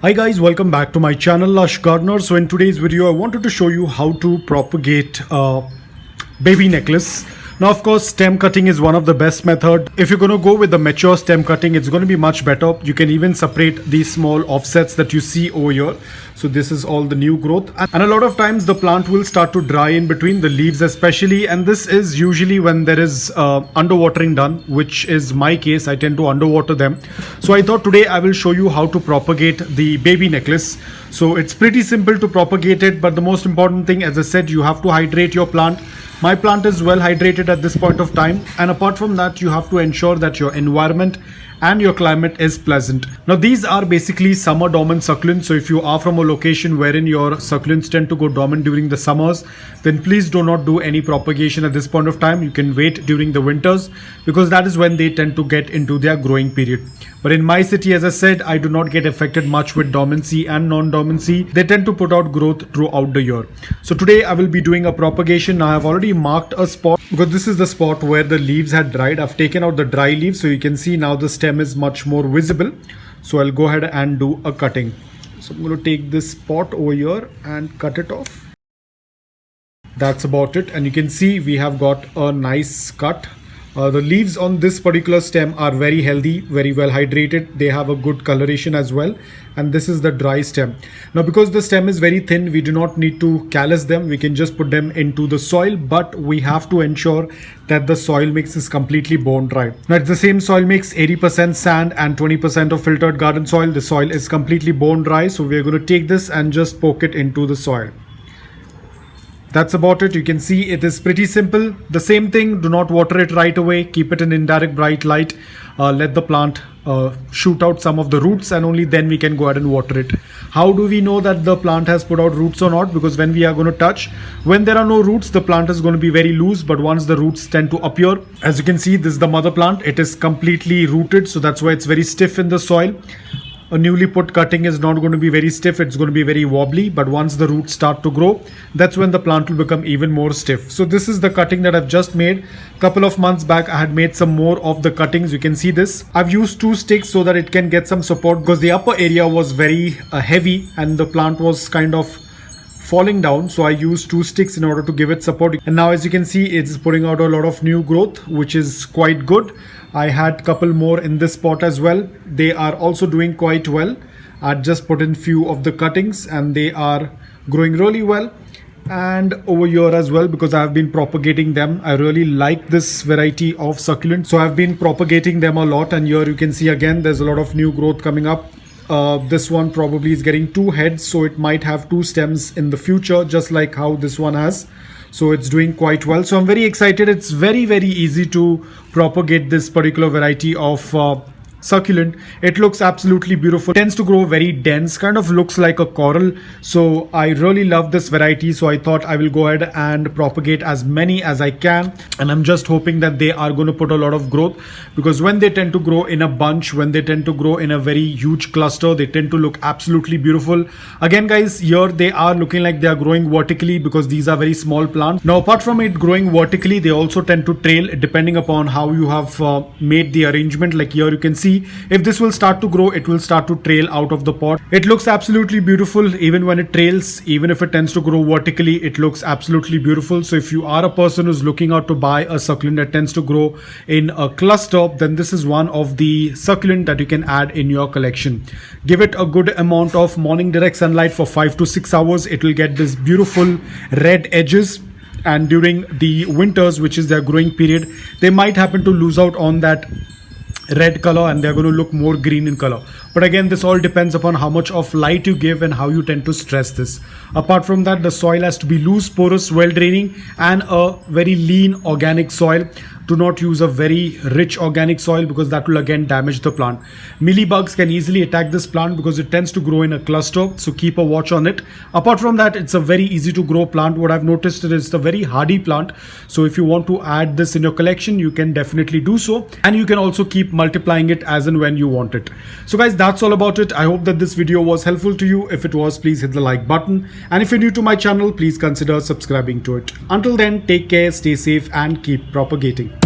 Hi guys, welcome back to my channel Lush Gardener. So in today's video I wanted to show you how to propagate baby necklace. Now of course stem cutting is one of the best method. If you're going to go with the mature stem cutting, it's going to be much better. You can even separate these small offsets that you see over here. So this is all the new growth, and a lot of times the plant will start to dry in between the leaves especially, and this is usually when there is underwatering done, which is my case. I tend to underwater them. So I thought today I will show you how to propagate the baby necklace. So it's pretty simple to propagate it, but the most important thing, as I said, you have to hydrate your plant. My plant is well hydrated at this point of time, and apart from that you have to ensure that your environment and your climate is pleasant. Now these are basically summer dormant succulents, so if you are from a location wherein your succulents tend to go dormant during the summers, then please do not do any propagation at this point of time. You can wait during the winters, because that is when they tend to get into their growing period. But in my city, as I said, I do not get affected much with dormancy and non-dormancy. They tend to put out growth throughout the year. So today I will be doing a propagation. Now I have already marked a spot, because this is the spot where the leaves had dried. I've taken out the dry leaves, so you can see now the stem is much more visible. So I'll go ahead and do a cutting. So I'm going to take this spot over here and cut it off. That's about it, and you can see we have got a nice cut. The leaves on this particular stem are very healthy, very well hydrated. They have a good coloration as well, and this is the dry stem. Now because the stem is very thin, we do not need to callus them. We can just put them into the soil, but we have to ensure that the soil mix is completely bone dry. Now it's the same soil mix, 80% sand and 20% of filtered garden soil. The soil is completely bone dry, so we are going to take this and just poke it into the soil. That's about it. You can see it is pretty simple. The same thing, do not water it right away. Keep it in indirect bright light. Let the plant shoot out some of the roots, and only then we can go ahead and water it. How do we know that the plant has put out roots or not? Because when we are going to touch, when there are no roots, the plant is going to be very loose, but once the roots tend to appear, as you can see, this is the mother plant. It is completely rooted, so that's why it's very stiff in the soil. A newly put cutting is not going to be very stiff, it's going to be very wobbly, but once the roots start to grow, that's when the plant will become even more stiff. So this is the cutting that I've just made. Couple of months back I had made some more of the cuttings. You can see this. I've used 2 sticks so that it can get some support, because the upper area was very heavy and the plant was kind of falling down, so I used 2 sticks in order to give it support. And now as you can see, it's putting out a lot of new growth, which is quite good. I had couple more in this spot as well. They are also doing quite well. I just put in few of the cuttings and they are growing really well. And over here as well, because I have been propagating them. I really like this variety of succulent, so I've been propagating them a lot. And here you can see again there's a lot of new growth coming up. This one probably is getting 2 heads, so it might have 2 stems in the future, just like how this one has. So it's doing quite well. So I'm very excited. It's very easy to propagate this particular variety of succulent. It looks absolutely beautiful. It tends to grow very dense, kind of looks like a coral. So I really love this variety, so I thought I will go ahead and propagate as many as I can, and I'm just hoping that they are going to put a lot of growth, because when they tend to grow in a bunch, when they tend to grow in a very huge cluster, they tend to look absolutely beautiful. Again guys, here they are looking like they are growing vertically, because these are very small plants. Now apart from it growing vertically, they also tend to trail depending upon how you have made the arrangement. Like here you can see, if this will start to grow, it will start to trail out of the pot. It looks absolutely beautiful even when it trails. Even if it tends to grow vertically, it looks absolutely beautiful. So if you are a person who's looking out to buy a succulent that tends to grow in a cluster, then this is one of the succulent that you can add in your collection. Give it a good amount of morning direct sunlight for 5 to 6 hours. It will get this beautiful red edges. And during the winters, which is their growing period, they might happen to lose out on that red color and they're going to look more green in color. But again, this all depends upon how much of light you give and how you tend to stress this. Apart from that, the soil has to be loose, porous, well draining, and a very lean organic soil. Do not use a very rich organic soil, because that will again damage the plant. Mealybugs can easily attack this plant because it tends to grow in a cluster, so keep a watch on it. Apart from that, it's a very easy to grow plant. What I've noticed is it's a very hardy plant, so if you want to add this in your collection, you can definitely do so, and you can also keep multiplying it as and when you want it. So guys, that's all about it. I hope that this video was helpful to you. If it was, please hit the like button, and if you're new to my channel, please consider subscribing to it. Until then, take care, stay safe, and keep propagating.